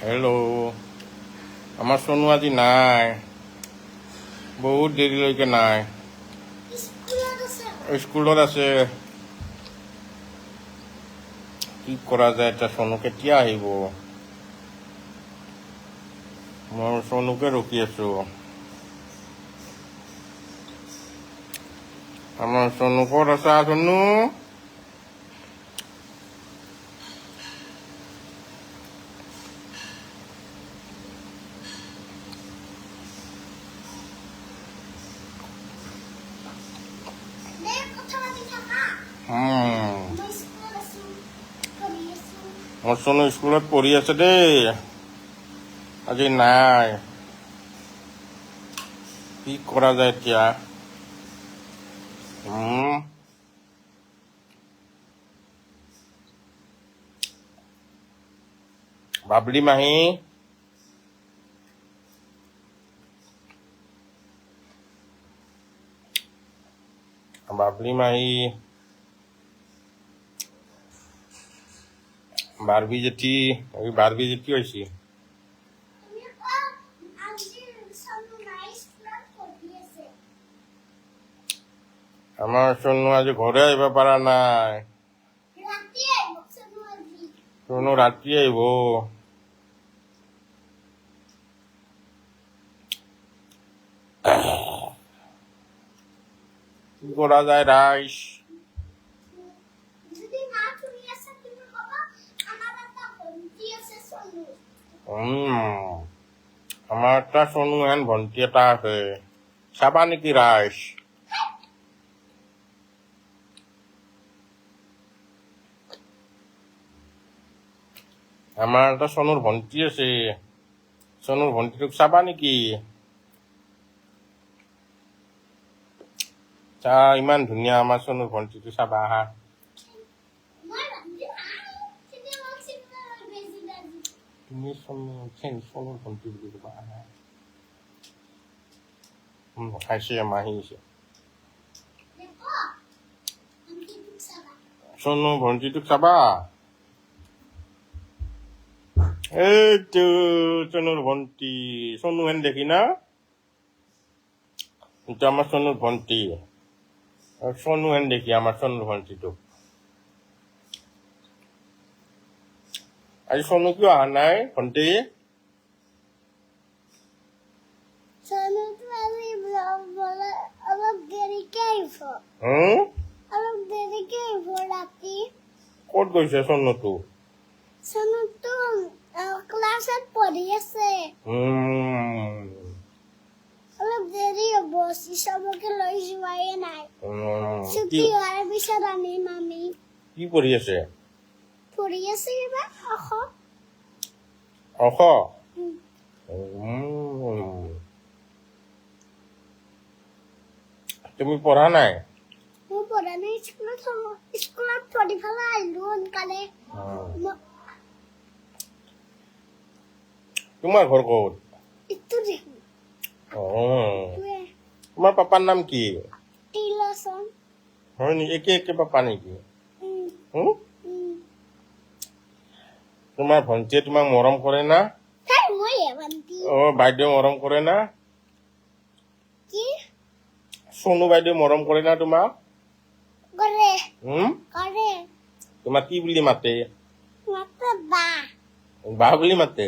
Hello', আমাৰ চনু আজি নাই, বহুত দেৰিলৈকে নাই, স্কুলত আছে। কি কৰা যায় এতিয়া, চনু কেতিয়া আহিব? মই চনুকে ৰখি আছো। আমাৰ চনু ক'ত আছা চনু? মোৰ চনু স্কুলত পঢ়ি আছে দেই, আজি নাই। কি কৰা যায় এতিয়া? বাবলি মাহী, বাবলি মাহী, বাৰবি জেঠি, বাৰবি জেঠি হৈছে। আমাৰ চনু আজি ঘৰে আহিব পৰা নাই। চনু ৰাতি আহিব। কি কৰা যায় ৰাইজ? আমাৰ এটা চনু হেন ভণ্টি এটা আছে, চাবা নেকি ৰাইজ? আমাৰ এটা চনুৰ ভণ্টি আছে, চনুৰ ভণ্টিটোক চাবা নেকি? চা, ইমান ধুনীয়া আমাৰ চনুৰ ভণ্টিটো, চাবা আহা। তুমি চনুৰ ভণ্টি বুলি কবা আহা। খাইছে মাহী হৈছে। চনু ভণ্টিটোক চাবা। এইটো চনুৰ ভণ্টি, চনু হেন দেখি না? এটা আমার চনুর ভণ্টি, চনু হেন দেখি আমার চনুর ভণ্টিটোক। আজি চনু কিয় অহা নাই ভণ্টি? অলপ দেৰিকে আহিব। অলপ দেৰিকে আহিব ৰাতি। ক'ত গৈছে চনুটো? চনুটো ক্লাছত পঢ়ি আছে। অলপ দেৰি হ'ব, চবকে লৈ যোৱাই নাই। ছুটি হোৱাৰ পিছত আনিম আমি। কি পঢ়ি আছে? পঢ়ি আছে কিবা অখ। তুমি পঢ়া নাই? মই পঢ়া নাই, স্কুলত পঢ়ি পেলাই আহিলো সোনকালে। তোমাৰ ঘৰ ক'ত? ইটো দেখোন। তোমাৰ পাপাৰ নাম কি? টিলচন। হয় নেকি? একে পাপা নেকি? তোমাৰ ভণ্টিয়ে তোমাক মৰম কৰে না? বাইদেউ মৰম কৰে না? কি? চনু বাইদেউ মৰম কৰে না তোমাক? কৰে। তোমাক কি বুলি মাতে? বা। বা বুলি মাতে?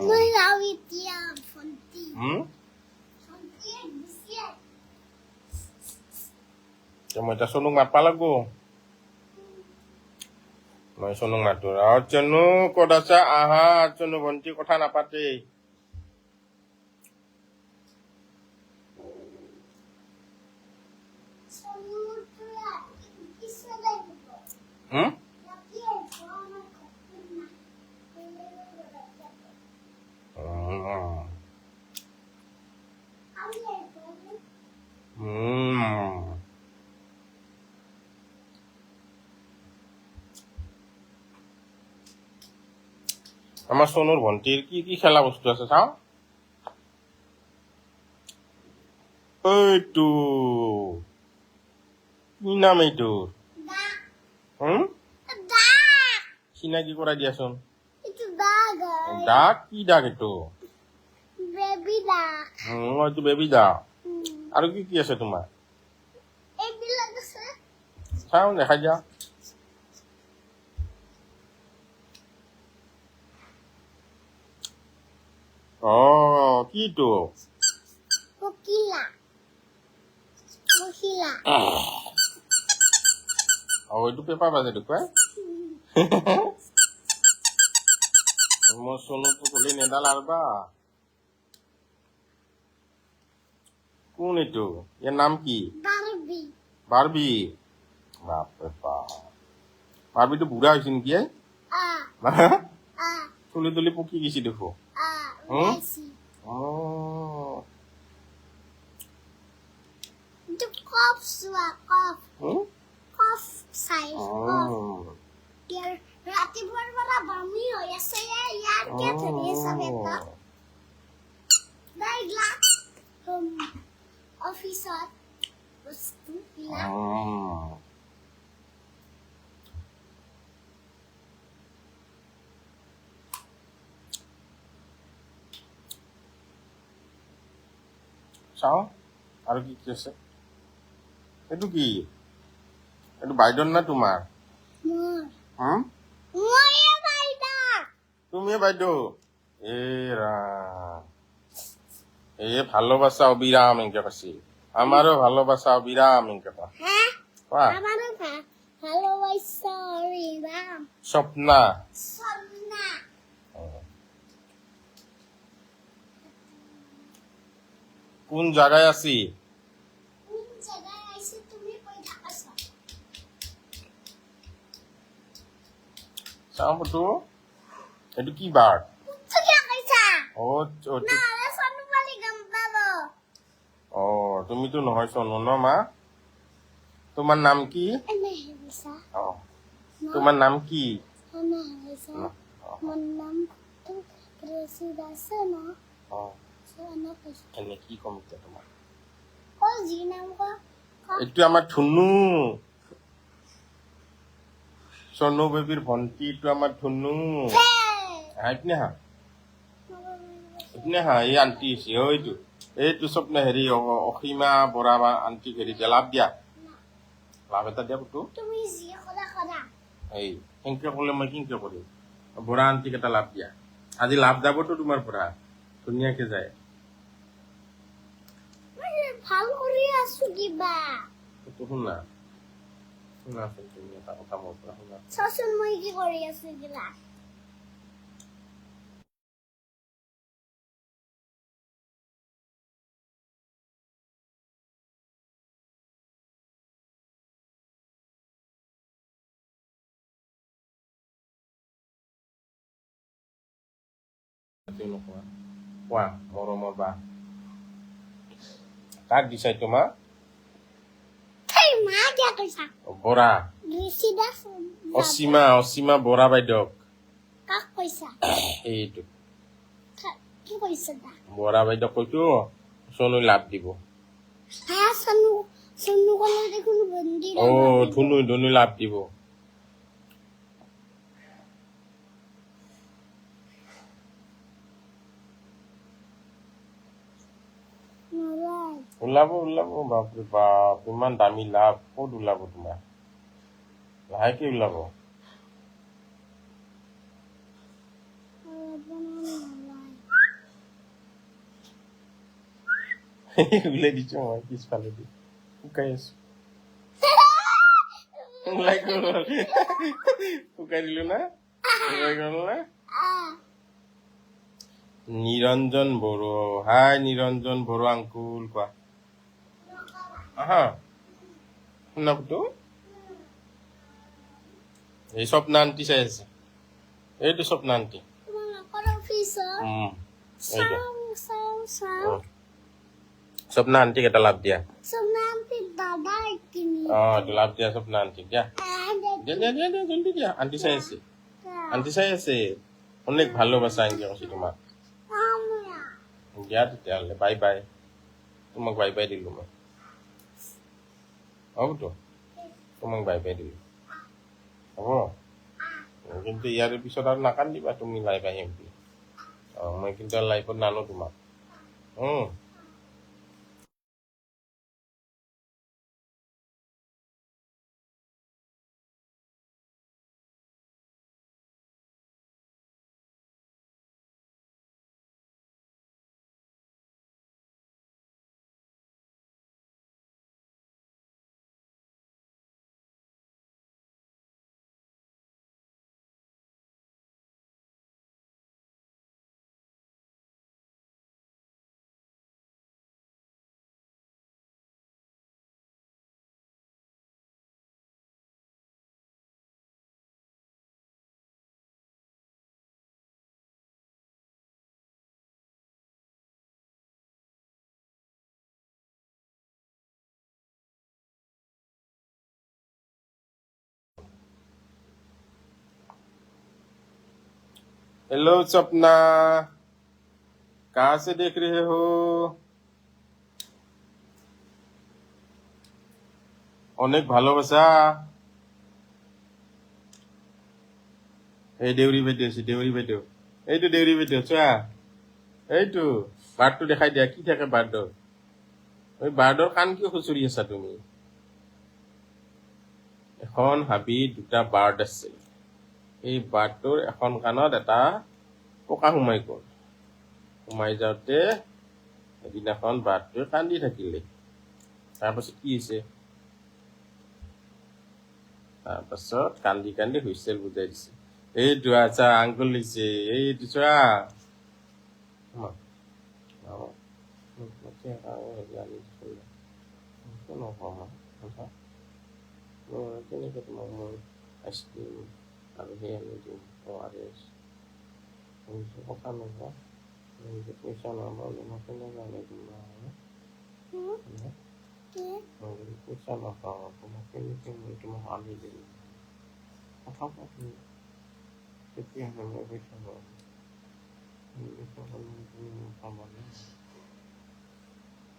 মই যাওঁ এতিয়া, ভণ্টি। মই এতিয়া চনুক মাতবা লাগব। মই চনুক মাতো। চনু ক'ত আছা? আহা, চনু ভণ্টি কথা নাপাতে। আমাৰ চনুৰ ভণ্টিৰ কি কি খেলা বস্তু আছে চাওঁ। এইটো কি নাম এইটোৰ? চিনাকি কৰাই দিয়াচোন। ডাক কি ডাক এইটো বেবি দা এইটো বেবী ডাক আৰু কি কি আছে তোমাৰ এইবিলাক আছে চাওঁ দেখাই দিয়া কিটো পকিলা পকিলা এইটো পেপাৰ বাজে দেখুৱাই মোৰ চনুটো খুলি নেদাল আৰবা কোন এইটো ইয়াৰ নাম কি বাৰবি বাৰ্বি বাপৰে বাপ বাৰ্বিটো বুঢ়া হৈছে নেকি আ আ চুলি তুলি পকি গৈছে দেখো আ ওলাইছি এইটো কফ চোৱা কফ কফ চাইজ কফ ৰাতিপুৱাৰ পৰা বমি হৈ আছে ইয়াৰ কিয় ধৰি আছে বেটা দাইগলা অফিচত বস্তু বিলাক চাওঁ আৰু কি কি আছে এইটো কি এইটো বাইদেউৰ না তোমাৰ মোৰ ময়ে বাইদা তুমিয়ে বাইদেউ এই ৰাম এই ভালোবাসা অবিৰাম এনকে কাছি আমাৰও ভালোবাসা অবিৰাম এনকে কা হ্যাঁ কোৱা আমারও ভালোবাসা অবিরাম স্বপ্না সন্না কোন জায়গায় আছি কোন জায়গায় আইছে তুমি কই থাকাছো চাওঁ ফটো এইটো কি বাৰ্ড তুই কি কইছা অ না ৰে সন্নু পালি গম পাবো তুমিতো নহয় চনু ন মা তোমাৰ নাম কি এনে হেবিছা তোমাৰ নাম কি এনে হেবিছা mon নাম তো ক্ৰেসি দাসে না সোনা কইছা এনে কি কম এতিয়া তোমাৰ ও জি নাম কো এইটো আমাৰ ধুনু চনু বেবীৰ ভণ্টিটো আমাৰ ধুনু হাইপনে হা এই আন্টি আছে এইটো স্বপ্ন হেৰি অসীমা বৰা বা আন্টিক হেৰি দিয়া লাভ দিয়া লাভ এটা দিয়া পুতু তুমি জি খদা খদা এই সেনকে ক'লে মই কিনকে কৰিম বৰা আন্টিক এটা লাভ দিয়া আজি লাভ যাবতো তোমাৰ পৰা ধুনীয়াকে যায় ভাল কৰি আছো কিবা শুনা শুনাচোন তুমি এটা কথা মোৰ পৰা শুনা চাচোন মই কি কৰি আছো কিবা কোৱা মৰমৰ বা কাক দিছাই তোমাৰ হেই মা কি কৈছা বৰা ঋষি দাস অসীমা বৰা বাইদেউক কাক কৈছা এইটো কি কৈছা দা বৰা বাইদেউক কৈছো চনু লাভ দিব হ্যাঁ সন্নু কলে দেখুন বন্দি ধুনু লাভ দিব ওলাব বাপৰে বাপ ইমান দামী লাভ ক'ত ওলাব তোমাৰ লাহেকে ওলাব উলাই দিছো মই পিছফালে দি শুকাই আছো শুকাই দিলো না শুকাই গল না নিৰঞ্জন বড়ো হাই নিৰঞ্জন বড়ো আংকুল কোৱা আহা শুনা পুতু এই স্বপ্না আন্টি চাই আছে এইটো স্বপ্না আন্টি স্বপ্না আন্টিক এটা লাভ দিয়া লাভ দিয়া স্বপ্না আন্টিক দিয়া জলদি দিয়া আন্টি চাই আছে অনেক ভালোবাসা আন্টি কৈছে তোমাক দিয়া তেতিয়াহ'লে বাই বাই তোমাক বাই বাই দিলো মই হ'বতো তোমাক বাই বাই দিলো হ'ব কিন্তু ইয়াৰ পিছত আৰু নাকান্দিবা তুমি বাই বাই বুলি মই কিন্তু লাইফত নানো তোমাক हेलो सपना कहाँ से देख रहे हो অনেক ভালোবাসা এই দেউৰী বাইদেউ আছে দেউৰী বাইদেউ এইটো দেউৰী বাইদেউ চোৱা এইটো বাৰ্ডটো দেখাই দিয়া কি থাকে বাৰ্ডৰ ওই বাৰ্ডৰ কাণ কিয় খুচৰি আছা তুমি এখন হাবি দুটা বাৰ্ড আছে এই বাৰ্ডটোৰ এখন কাণত এটা পোকা সোমাই গ'ল সোমাই যাওঁতে এদিনাখন বাৰ্ডটোৱে কান্দি থাকিলে তাৰপাছত কি হৈছে তাৰপাছত কান্দি কান্দি হুইচেল বুজাই দিছে এইটো আচ্ছা আংকুল দিছে এইটো চোৱা কেনেকৈ তোমাক মই আইচক্ৰীম আৰু সেই আনি দিম ORS কথা নোপোৱা পইচা নাপাওঁ মই কেনেকৈ আনি দিম পইচা নাপাওঁ তোমাক কেনেকৈ মই তোমাক আনি দিম কথা পাতি তেতিয়াহ'লে মই পইচা পাম তুমি নাপাবানে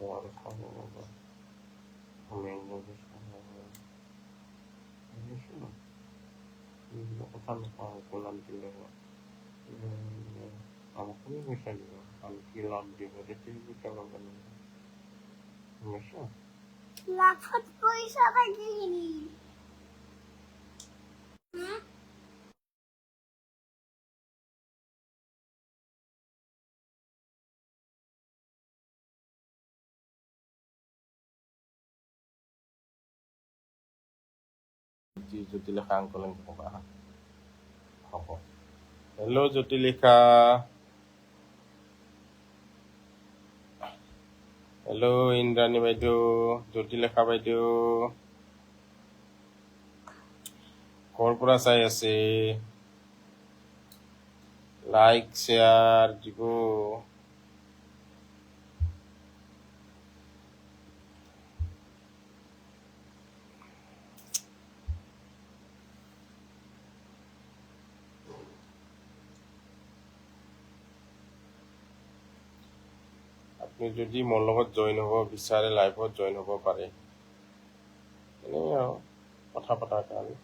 ORS খাব পাবা মেংগো পইচা কথা নাপাওঁ কোলাম দিলে আমাক কোনে পইচা দিব আমি কি লাভ দিব তেতিয়া পইচা ল'ব লাগিব বুজিছা লাভত পইচা থাকিনি জ্যোতিলেখা আংকল ক'বা হ'ব হেল্ল' জ্যোতিলেখা হেল্ল' ইন্দ্ৰাণী বাইদেউ জ্যোতিলেখা বাইদেউ ক'ৰ পৰা চাই আছে লাইক শ্বেয়াৰ দিব আপুনি যদি মোৰ লগত জইন হ'ব বিচাৰে লাইভত জইন হ'ব পাৰে এনেই আৰু কথা পতাৰ কাৰণে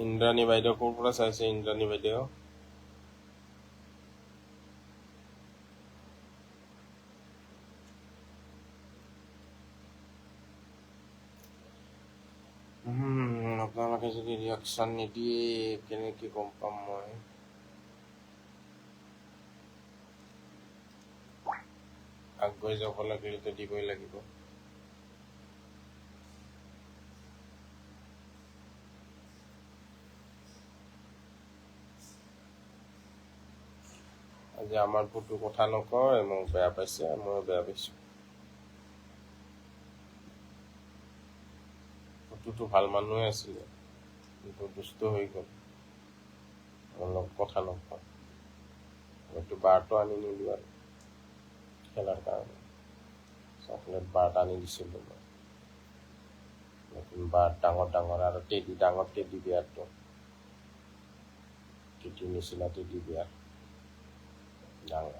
ইন্দ্ৰাণী বাইদেউ ক'ৰ পৰা চাইছে ইন্দ্ৰাণী বাইদেউ আপোনালোকে যদি ৰিয়াকশ্যন নিদিয়ে কেনেকৈ গম পাম মই আগুৱাই যাব লাগিলেতো দিবই লাগিব আজি আমাৰ ফটো কথা নকয় মোক বেয়া পাইছে ময়ো বেয়া পাইছোঁ ফটোটো ভাল মানুহে আছিলে কিন্তু দুষ্ট হৈ গ'ল অলপ কথা নকয় হয়তো বাৰটো আনি নিলো আৰু খেলাৰ কাৰণে চকলেট বাৰ আনি দিছিলোঁ মই নতুন বাৰ ডাঙৰ ডাঙৰ আৰু ডাঙৰ টেডি বিয়াৰটো চুটি নিচিনাটো দিবি আৰু ডাঙৰ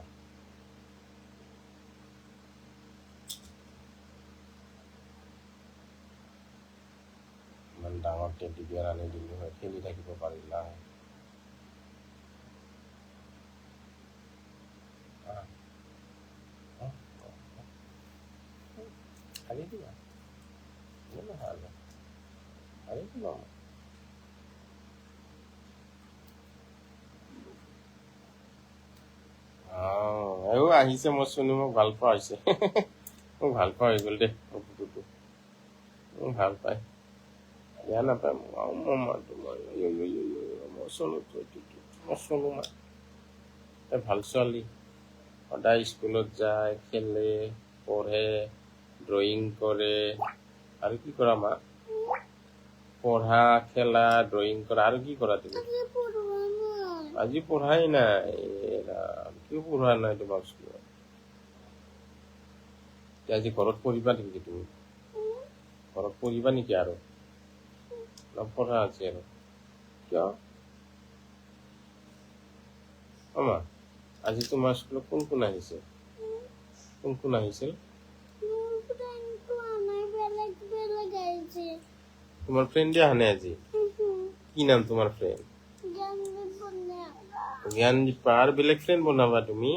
ইমান ডাঙৰ টেডি বিয়াৰ আনি দিলো হয় খেলি থাকিব পাৰিলা হয় আনি দিবা আনি দিবা আহিছে মই শুনি মোক ভাল পোৱা হৈছে মোক ভাল পোৱা হৈ গ'ল দেই মোক ভাল পায় বেয়া নাপায় ভাল ছোৱালী সদায় স্কুলত যায় খেলে পঢ়ে ড্ৰয়িং কৰে আৰু কি কৰা মা পঢ়া খেলা ড্ৰয়িং কৰা আৰু কি কৰা তুমি আজি পঢ়াই নাই কিয় পঢ়োৱা নাই তোমাক স্কুলত আজি ঘৰত পঢ়িবা নেকি তুমি ঘৰত পঢ়িবা নেকি আৰু নপঢ়া আছে আৰু কিয় মা আজি তোমাৰ স্কুলত কোন কোন আহিছে তোমাৰ ফ্ৰেণ্ডে অহা নাই আজি কি নাম তোমাৰ ফ্ৰেণ্ড জ্ঞানদীপা আৰু বেলেগ ফ্ৰেণ্ড বনাবা তুমি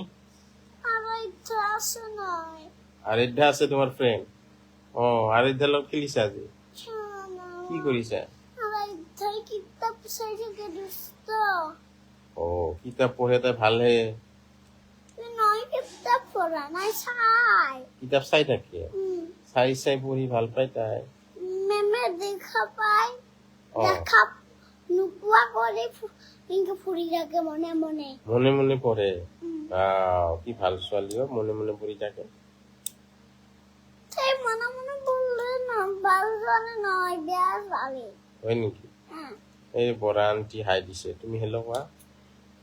আৰাধ্যা আছে তোমাৰ ফ্ৰেণ্ড আৰাধ্যাৰ লগত খেলিছা আজি কি কৰিছা কিতাপ পঢ়ে তাই ভালহে কিতাপ চাই থাকে চাই পঢ়ি ভাল পায় তাই মনে মনে পঢ়ে কি ভাল ছোৱালী মনে মনে পঢ়ি থাকে হয় নেকি এই বৰা আন্টি হাই দিছে তুমি হেল্ল' কোৱা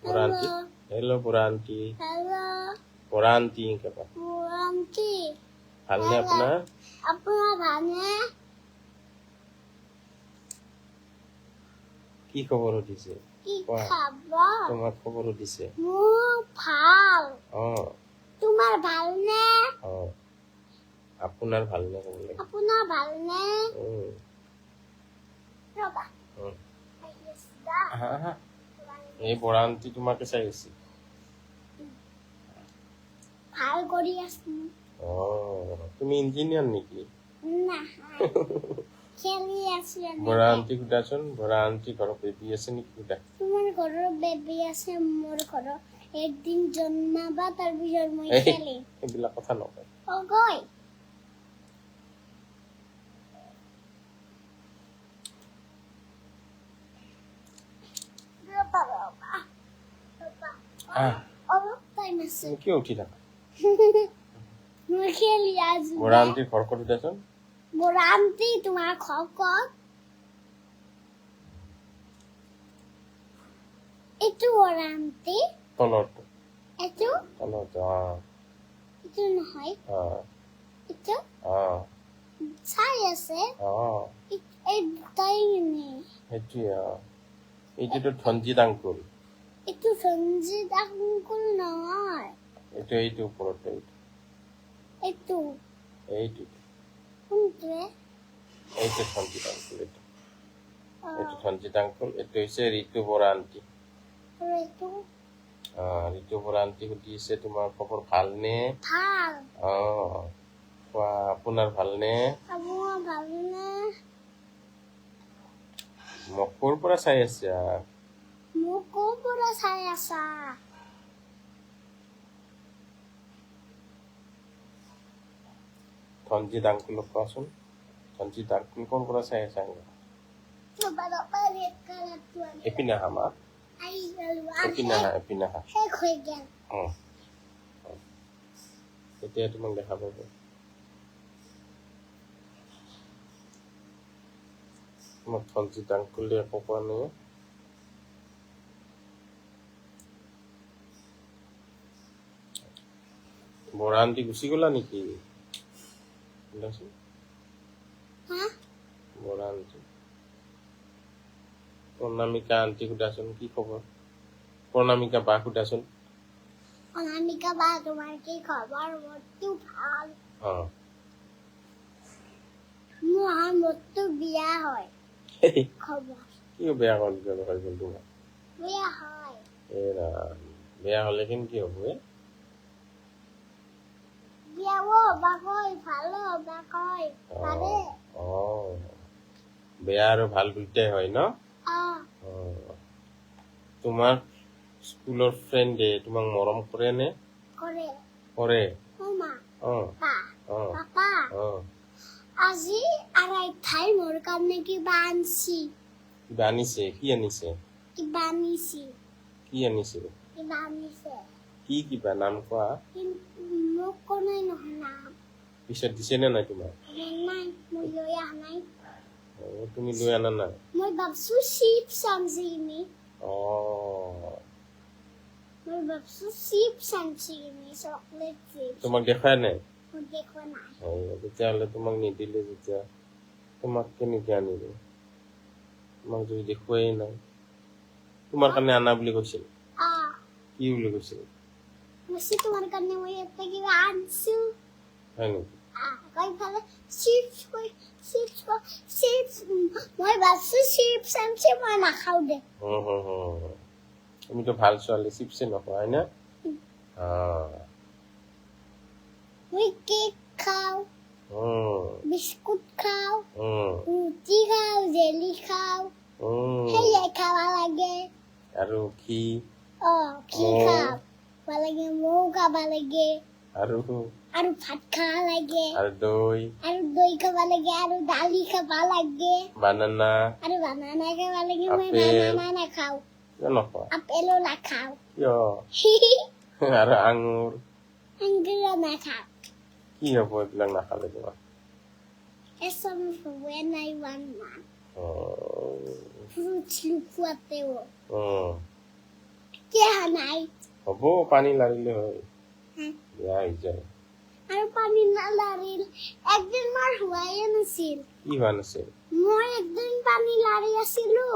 Bora aunty hello' Bora aunty ভালনে আপোনাৰ কি খবৰ সুধিছে তোমাক খবৰ সুধিছে তোমাৰ ভালনে আপোনাৰ ভালনে ক'ব লাগে এই বৰা আন্টি তোমাকে চাই আছে তুমি ইঞ্জিনিয়াৰ নেকি বৰা আন্টি সুধাচোন বৰা আন্টি ঘৰত বেবী আছে নেকি সুধা তোমাৰ ঘৰৰ বেবী আছে মোৰ ঘৰত একদিন জন্মাবা তাৰপিছত মই খেলিম এইবিলাক কথা নকয় কিয় উঠি থাকা বৰা আন্টি ঘৰ ক'ত সুধাচোন বৰা আন্টি তোমাৰ ঘৰ ক'ত এইটো বৰা আন্টি তলত এইটো নহয় এইটো চাই আছে এইটোতো ধনজিত আংকুল এইটো ধনজিত আংকুল নহয় এইটো ওপৰত এইটো ধনজিত আংকুল এইটো ধনজিত আংকুল এইটো হৈছে ঋতু বৰা আন্টি ঋতু বৰা আন্টি সুধিছে তোমাৰ খবৰ ভালনে আপোনাৰ ভালনে মোক ক'ৰ পৰা চাই আছা ধনজিত আংকুলক কোৱাচোন ধনজিত আংকুল ক'ৰ পৰা চাই আছা এপিনে আহা মা এপিনে আহা এতিয়া তোমাক দেখা পাব তোমাক ধনজিত আংকুলে একো কোৱা নাই বৰা আন্টি গুচি গ'লা নেকি বৰা আন্টি অনামিকা আন্টি সুধাচোন কি খবৰ প্ৰণামিকা বা সুধাচোন অনামিকা বা তোমাৰ কি খবৰ মোৰতো ভাল অ মোৰ মোৰতো বিয়া হয় খবৰ কি বেয়া হ'ল হয় গ'ল তোমাৰ বিয়া হয় এৰা বেয়া হ'লে কি হ'ব বিয়া হ'বা কয় ভাল হ'বা কয় পাৰে অ বেয়া আৰু ভাল দুইটাই হয় ন অ অ তোমাৰ স্কুলৰ ফ্ৰেণ্ডে তোমাক মৰম কৰে নে কৰে কৰে মা অ পা অ পাপা অ আজি আৰাইঠাই মোৰ কাৰণে কিবা আনছি কিবা আনিছে কি আনিছে কিবা আনিছে কি কিবা নাম কোৱা কিন্তু মোক কোনে নহয় নাম পিছত দিছে নে নাই তোমাক নাই মই লৈ অহা নাই অ তুমি লৈ আনা নাই মই ভাবছো চিপছ আনছি কিনি অ মই ভাবছো চিপছ আনছি কিনি চকলেট চিপছ তোমাক দেখাই নাই মই দেখোৱা নাই তেতিয়াহ'লে তোমাক নিদিলে যেতিয়া তোমাক কেনেকে আনিব তোমাক যদি দেখুৱাই নাই তোমাৰ কাৰণে আনা বুলি কৈছিল কি বুলি কৈছিল মই তোমাৰ কাৰণে মই এটা কিবা আনছো হয় নেকি কই ফালে চিপছ মই ভাবছো চিপছ আনছি মই নাখাও দে তুমিতো ভাল ছোৱালী চিপছে নোখোৱা হয় না মই কেক খাও বিস্কুট খাও ৰুটি খাও জেলি খাও সেয়াই খাব লাগে আৰু কি কি খাব লাগে মৌ খাব লাগে আৰু ভাত খাব লাগে আৰু দৈ খাব লাগে আৰু দালি খাব লাগে বানানা আৰু বানানা খাব লাগে মই আপেল। বানানা নাখাও কিয় নোখোৱা আপেলো নাখাও কিয় আৰু আঙুৰ আঙুৰো নাখাও কি হ'ব এইবিলাক নাখালে তোমাৰ এসব when I want one fruits লুকুৱাতেও কিয় নাই হ'ব পানী লাৰিলে হয় বেয়া হৈ যায় আৰু পানী নালাৰিল একদিন মোৰ হোৱাই নাছিল কি হোৱা নাছিল মই একদিন পানী লাৰি আছিলো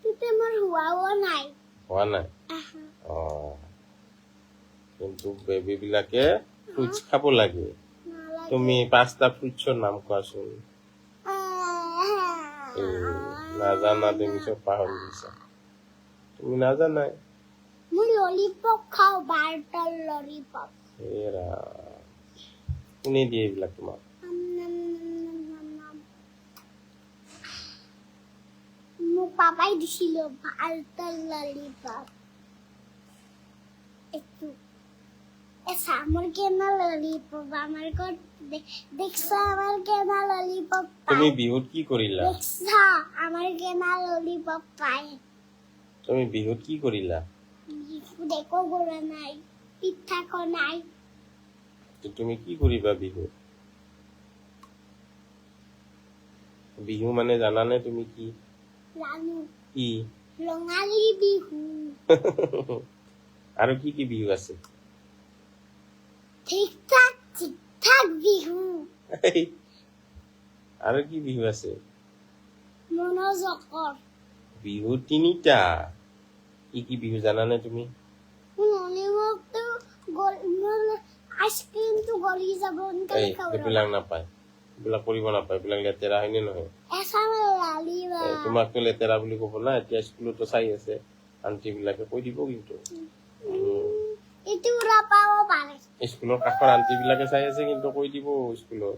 তেতিয়া মোৰ হোৱাও নাই হোৱা নাই কিন্তু বেবী বিলাকে ফ্ৰুটছ খাব লাগে তুমি 5টা ফ্ৰুটছৰ নাম কোৱাচোন নাজানা তুমি চব পাহৰি গৈছা তুমি নাজানাই মই ললিপপ খাও বাৰ্টাৰ ললিপপ এৰা কোনে দিয়ে এইবিলাক তোমাক মোক পাপাই দিছিল বাৰ্টাৰ ললিপপ একটু আমাৰ কেনা ললিপপ আমাৰ কত দেখছ আমাৰ কেনা ললিপপ তুমি বিহুত কি কৰিলা দেখছ আমাৰ কেনা ললিপপ পাই তুমি বিহুত কি কৰিলা দেখো গোৰা নাই পিঠা খ নাই তুমি কি কৰিবা বিহু মানে জানানে তুমি কি জানো কি ৰঙালী বিহু আৰু কি বিহু আছে ঠিক ঠাক বিহু আৰু কি বিহু আছে মনোজকৰ বিহু 3টা কি বিহু জানানে তুমি ললিপপটো আইসক্ৰিমটো গলি যাব এইবিলাক নাপায় এইবিলাক কৰিব নাপায় এইবিলাক লেতেৰা হয়নে নহয় তোমাকতো লেতেৰা বুলি ক'ব না এতিয়া স্কুলতো চাই আছে আন্টি বিলাকে কৈ দিব কিন্তু স্কুলৰ কাষৰ আন্টি বিলাকে চাই আছে কিন্তু কৈ দিব স্কুলত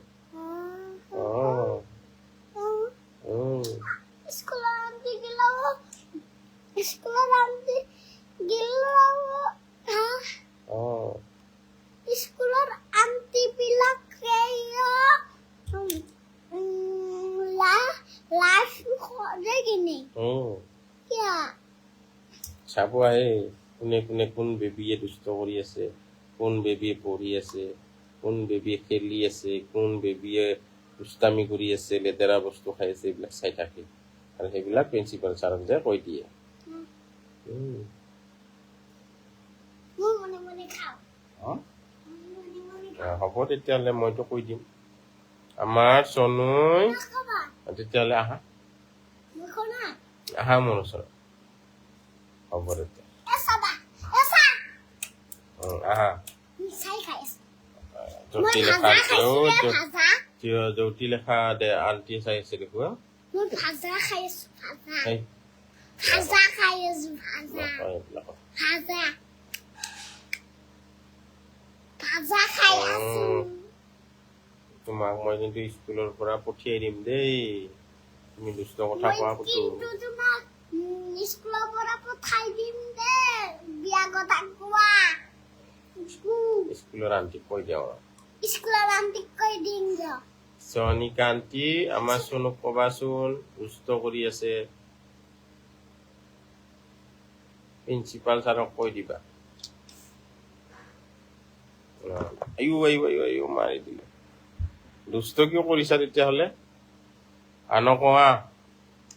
স্কুলৰ আন্টি বিলাকে চাব আহে কোনে কোনে কোন বেবীয়ে দুষ্ট কৰি আছে কোন বেবীয়ে পঢ়ি আছে কোন বেবীয়ে খেলি আছে কোন বেবীয়ে দুষ্টামি কৰি আছে লেতেৰা বস্তু খাই আছে এইবিলাক চাই থাকে আৰু সেইবিলাক প্ৰিন্সিপাল ছাৰক যে কৈ দিয়ে হ'ব তেতিয়াহ'লে মইতো কৈ দিম আমাৰ চনুই তেতিয়াহ'লে আহা মোৰ ওচৰত হ'ব তেতিয়া আহা চাই খাই আছো জ্যোতি মই লেখা ভাজা খাইছো ভাজা জ্যোতি লেখা দে আন্টি চাই আছে দেখো মই ভাজা খাই আছো ভাজা এই ভাজা খাই আছো ভাজা নকয় এইবিলাক কথা। ভাজা ভাজা খাই আছো তোমাক মই কিন্তু স্কুলৰ পৰা পঠিয়াই দিম দেই তুমি দুষ্ট কথা মই কোৱা পুতু কিন্তু তোমাক স্কুলৰ পৰা পঠাই দিম দে বিয়া কথা কোৱা স্কুলৰ আন্টিক কৈ দিওঁ স্কুলৰ আন্টিক কৈ দিম দিয়ক চনিকা আন্টি আমাৰ চনুক কবাচোন দুষ্ট কৰি আছে প্ৰিন্সিপাল ছাৰক কৈ দিবা আয়ো মাৰি দিলে দুষ্ট কিয় কৰিছা তেতিয়াহ'লে আনক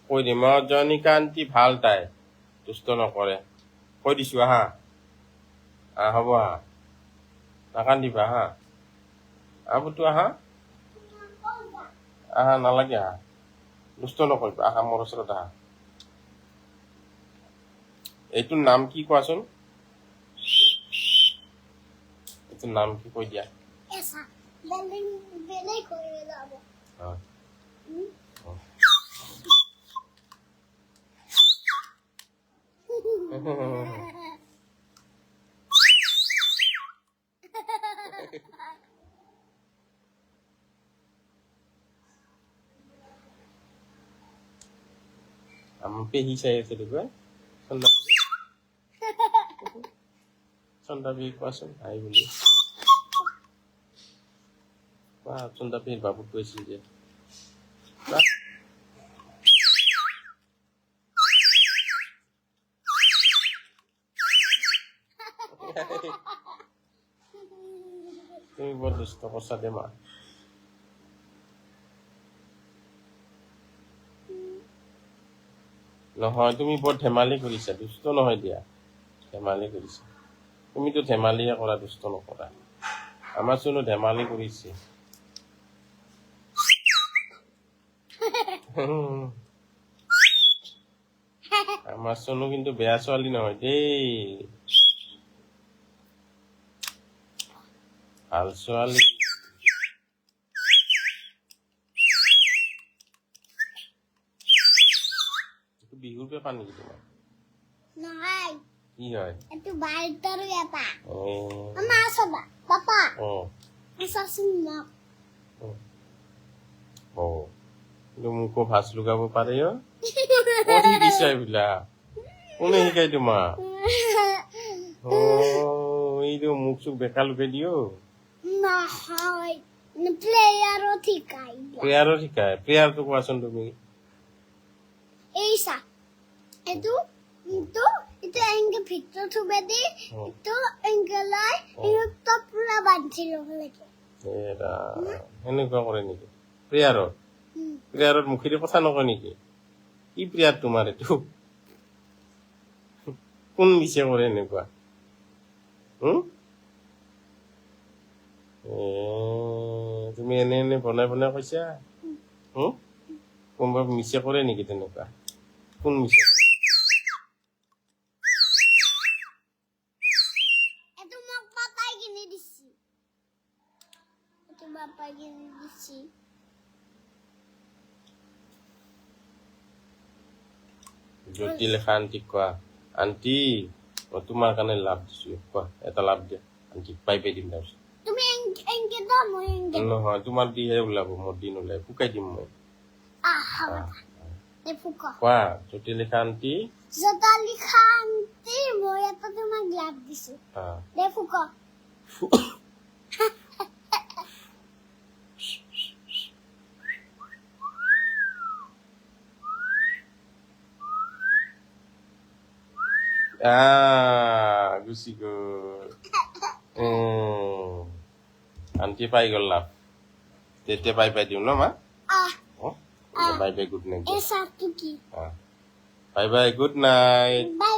কৈ দিম জনিকা আন্টি ভাল তাই দুষ্ট নকৰে কৈ দিছো আহা হ'ব আহা নাকান্দিবা হা পুতু আহা আহা নালাগে আহা দুষ্ট নকৰিবা আহা মোৰ ওচৰত আহা এইটোৰ নাম কি কোৱাচোন এইটোৰ নাম কি কৈ দিয়া এসা বেলেগ কৰি যাব আমাৰ পেহী চাই আছে দেখো চন্দাপী কোৱাচোন আহি বুলি কোৱা চন্দাপীৰ বাবুক কৈছিল যে তুমি বৰ দুষ্ট কৰছা দে মা নহয় তুমি বৰ ধেমালি কৰিছা দুষ্ট নহয় দিয়া ধেমালি কৰিছা তুমিতো ধেমালিয়ে কৰা দুষ্ট নকৰা আমাৰ চোনো ধেমালি কৰিছে আমাৰ চোনো কিন্তু বেয়া ছোৱালী নহয় দেই ভাল ছোৱালী বিহুৰ পেপাৰ নেকি তোমাৰ নহয় কি হয় এইটো বাৰ্তাৰ এটা অ আমা আছবা পাপা অ আছাচোন না অ কিন্তু মোকো ভাজ লগাব পাৰে পঢ়ি দিছা এইবিলাক কোনে শিকাই তোমাক এইটো মুখ চুখ বেকা লুকাই দিও নহয় প্লেয়াৰত শিকাই দিয়া প্ৰেয়াৰো শিকায় প্ৰেয়াৰটো কোৱাচোন তুমি এইসা এইটো এংকে ভিতৰত থুবে দি এইটো এংকেলাই এইটো পুৰা বান্ধি ল'ব লাগে সেনেকুৱা কৰে নেকি প্ৰেয়াৰত মুখেদি কথা নকয় নেকি কি প্ৰেয়াৰ তোমাৰ এইটো কোন দিছে কৰে এনেকুৱা তুমি এনে বনাই বনাই কৈছা কোনোবা মিছে কৰে নেকি তেনেকুৱা কোন মিছে কৰে এইটো মোক পাপাই কিনি দিছি এইটো পাপাই কিনি দিছি জ্যোতি লেখা আন্টিক কোৱা আন্টি মই তোমাৰ কাৰণে লাভ দিছো কোৱা এটা লাভ দিয়া আন্টিক পাই দিম তাৰপিছত তুমি এংকে দাও মই এংকে নহয় তোমাৰ দিহে ওলাব মোৰ দিন ওলাই শুকাই দিম মই কোৱা জ্যোতি লেখা আন্টি জতালি খান্তি মই এটা তোমাক লাভ দিছো দে ফুক গুচি গ'ল আন্টি পাই গ'ল লাভ তেতিয়া বাই বাই দিওঁ ন মা বাই বাই গুড নাইট এসা কি bye bye good night bye